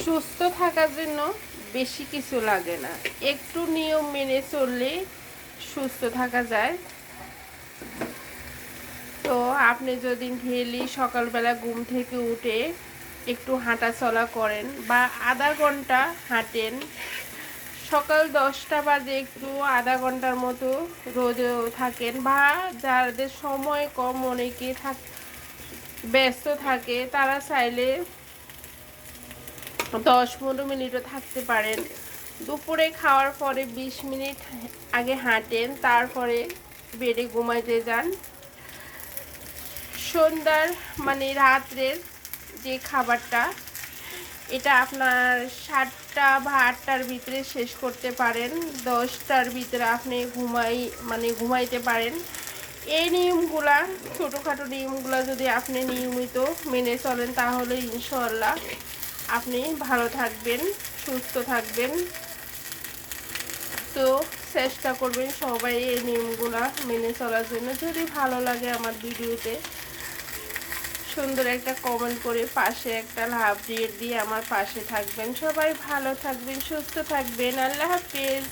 সুস্থ থাকার জন্য বেশি কিছু লাগে না, একটু নিয়ম মেনে চললে সুস্থ থাকা যায়। তো আপনি যদি ডেইলি সকালবেলা ঘুম থেকে উঠে একটু হাঁটা চলা করেন বা আধা ঘন্টা হাঁটেন, সকাল 10টা বাজে একটু আধা ঘন্টার মতো রোদেও থাকেন, বা যাদের সময় কম, অনেকে ব্যস্ত থাকে, তারা চাইলে 10-15 মিনিটও থাকতে পারেন। দুপুরে খাওয়ার পরে 20 মিনিট আগে হাঁটেন, তারপরে বেডে ঘুমাইতে যান। সন্ধ্যার মানে রাত্রের যে খাবারটা, এটা আপনার 7টা বা 8টার ভিতরে শেষ করতে পারেন, 10টার ভিতরে আপনি ঘুমাইতে পারেন। এই নিয়মগুলা, ছোটোখাটো নিয়মগুলা যদি আপনি নিয়মিত মেনে চলেন, তাহলে ইনশাআল্লাহ আপনি ভালো থাকবেন, সুস্থ থাকবেন। তো চেষ্টা করবেন সবাই এই নিয়মগুলা মেনে চলার জন্য। যদি ভালো লাগে আমার ভিডিওতে সুন্দর একটা কমেন্ট করে পাশে একটা লাভ দিয়ে আমার পাশে থাকবেন। সবাই ভালো থাকবেন, সুস্থ থাকবেন। আল্লাহ হাফেজ।